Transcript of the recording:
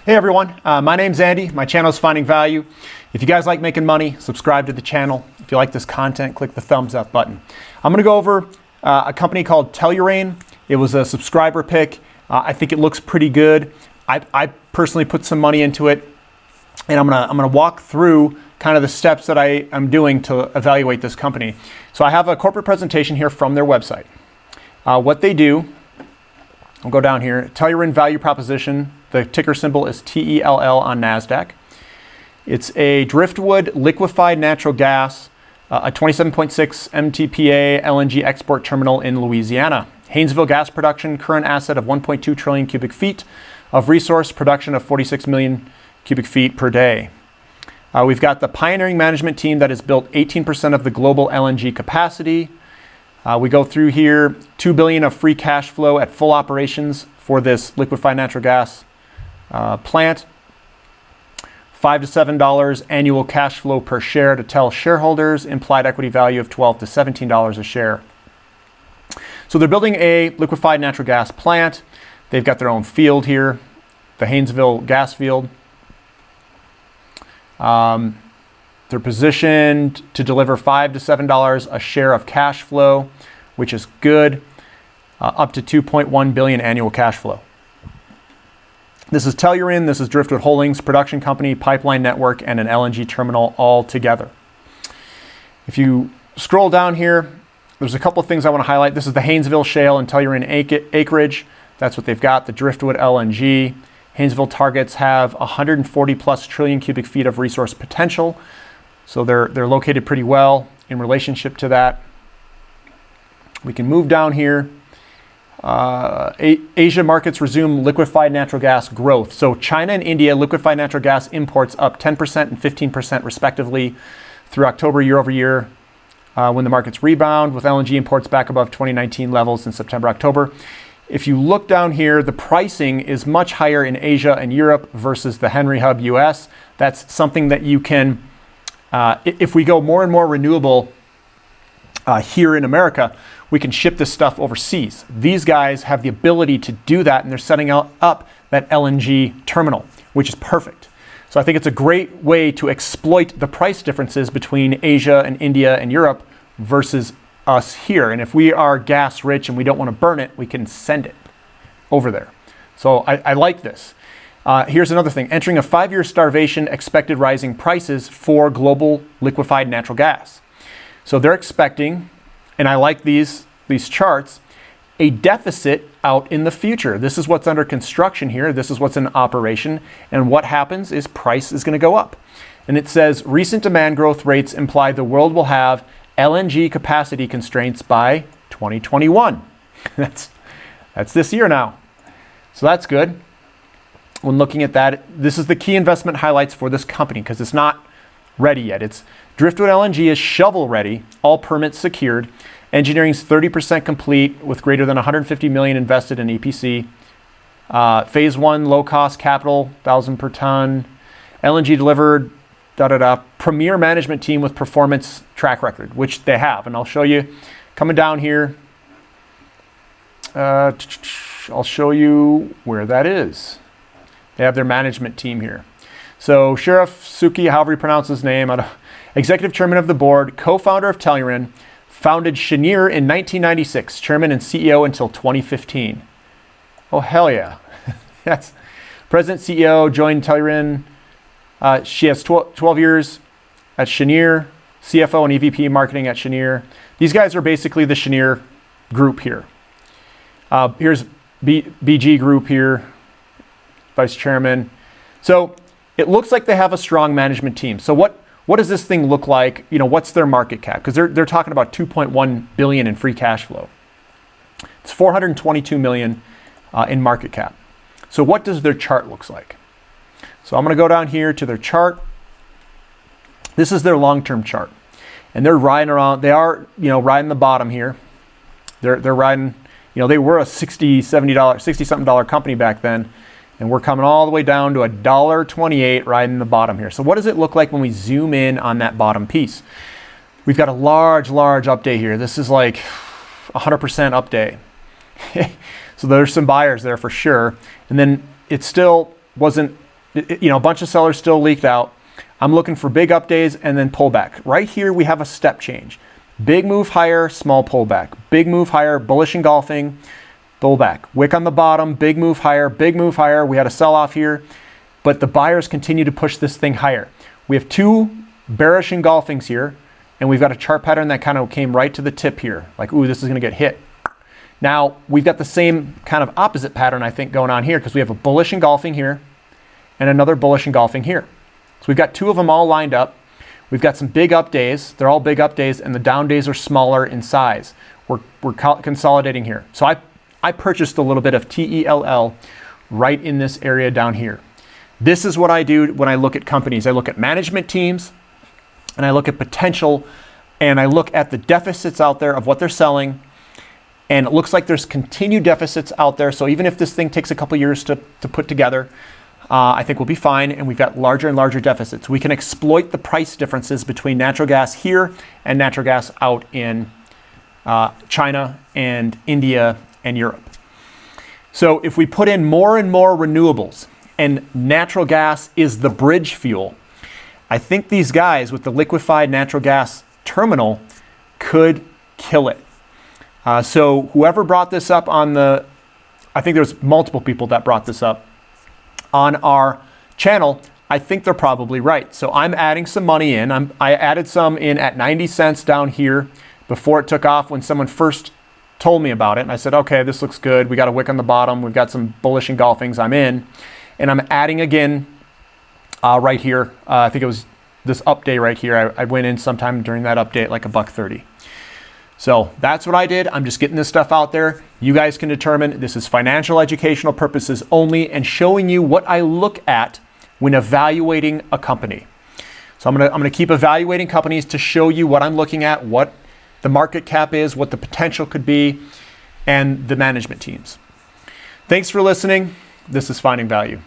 Hey everyone, my name's Andy. My channel is Finding Value. If you guys like making money, subscribe to the channel. If you like this content, click the thumbs up button. I'm going to go over a company called Tellurian. It was a subscriber pick. I think it looks pretty good. I personally put some money into it, and I'm gonna walk through kind of the steps that I am doing to evaluate this company. So I have a corporate presentation here from their website. What they do, I'll go down here. Tellurian value proposition. The ticker symbol is TELL on NASDAQ. It's a driftwood liquefied natural gas, a 27.6 MTPA LNG export terminal in Louisiana. Haynesville gas production, current asset of 1.2 trillion cubic feet of resource, production of 46 million cubic feet per day. We've got the pioneering management team that has built 18% of the global LNG capacity. We go through here, $2 billion of free cash flow at full operations for this liquefied natural gas plant. $5 to $7 annual cash flow per share to tell shareholders, implied equity value of $12 to $17 a share. So they're building a liquefied natural gas plant. They've got their own field here, the Haynesville gas field. They're positioned to deliver $5 to $7 a share of cash flow, which is good, up to $2.1 billion annual cash flow. This is Tellurian, this is Driftwood Holdings, production company, pipeline network, and an LNG terminal all together. If you scroll down here, there's a couple of things I want to highlight. This is the Haynesville Shale and Tellurian acreage. That's what they've got, the Driftwood LNG. Haynesville targets have 140 plus trillion cubic feet of resource potential. So they're located pretty well in relationship to that. We can move down here. Asia markets resume liquefied natural gas growth. So China and India liquefied natural gas imports up 10% and 15% respectively through October year over year when the markets rebound, with LNG imports back above 2019 levels in September, October. If you look down here, the pricing is much higher in Asia and Europe versus the Henry Hub US. That's something that you can, if we go more and more renewable here in America, we can ship this stuff overseas. These guys have the ability to do that, and they're setting up that LNG terminal, which is perfect. So I think it's a great way to exploit the price differences between Asia and India and Europe versus us here. And if we are gas rich and we don't want to burn it, we can send it over there. So I like this. Here's another thing. Entering a 5-year starvation, expected rising prices for global liquefied natural gas. So they're expecting, and I like these charts, a deficit out in the future. This is what's under construction here. This is what's in operation. And what happens is price is going to go up. And it says recent demand growth rates imply the world will have LNG capacity constraints by 2021. That's this year now. So that's good. When looking at that, this is the key investment highlights for this company because it's not ready yet. It's Driftwood LNG is shovel ready, all permits secured. Engineering is 30% complete with greater than $150 million invested in EPC. Phase 1 low cost capital, 1,000 per ton. LNG delivered, Premier management team with performance track record, which they have. And I'll show you coming down here. I'll show you where that is. They have their management team here. So Sheriff Suki, however you pronounce his name, executive chairman of the board, co-founder of Tellurian, founded Cheniere in 1996, chairman and CEO until 2015. Oh, hell yeah. Yes. President, CEO, joined Tellurian. She has 12 years at Cheniere, CFO and EVP marketing at Cheniere. These guys are basically the Cheniere group here. Here's BG group here, vice chairman. So it looks like they have a strong management team. So what does this thing look like? You know, what's their market cap? Because they're talking about 2.1 billion in free cash flow. It's 422 million in market cap. So what does their chart look like? So I'm going to go down here to their chart. This is their long-term chart, and they're riding around. They are, riding the bottom here. They're riding. They were a $60-something company back then. And we're coming all the way down to $1.28 right in the bottom here. So what does it look like when we zoom in on that bottom piece? We've got a large update here. This is like 100% update. So there's some buyers there for sure. And then it still wasn't a bunch of sellers still leaked out. I'm looking for big up days and then pullback. Right here, we have a step change. Big move higher, small pullback. Big move higher, bullish engulfing, pullback. Wick on the bottom, big move higher, big move higher. We had a sell-off here, but the buyers continue to push this thing higher. We have two bearish engulfings here, and we've got a chart pattern that kind of came right to the tip here. Like, ooh, this is gonna get hit. Now, we've got the same kind of opposite pattern, I think, going on here, because we have a bullish engulfing here and another bullish engulfing here. So we've got two of them all lined up. We've got some big up days. They're all big up days, and the down days are smaller in size. We're consolidating here. So I purchased a little bit of TELL right in this area down here. This is what I do when I look at companies. I look at management teams, and I look at potential, and I look at the deficits out there of what they're selling, and it looks like there's continued deficits out there. So even if this thing takes a couple years to put together, I think we'll be fine, and we've got larger and larger deficits. We can exploit the price differences between natural gas here and natural gas out in China and India and Europe. So if we put in more and more renewables, and natural gas is the bridge fuel, I think these guys with the liquefied natural gas terminal could kill it. So whoever brought this up I think there's multiple people that brought this up on our channel. I think they're probably right. So I'm adding some money in. I added some in at 90 cents down here before it took off when someone first told me about it. And I said, okay, this looks good. We got a wick on the bottom. We've got some bullish engulfings. I'm in. And I'm adding again right here. I think it was this up day right here. I went in sometime during that update, like $1.30. So that's what I did. I'm just getting this stuff out there. You guys can determine. This is financial educational purposes only and showing you what I look at when evaluating a company. So I'm gonna keep evaluating companies to show you what I'm looking at, what the market cap is, what the potential could be, and the management teams. Thanks for listening. This is Finding Value.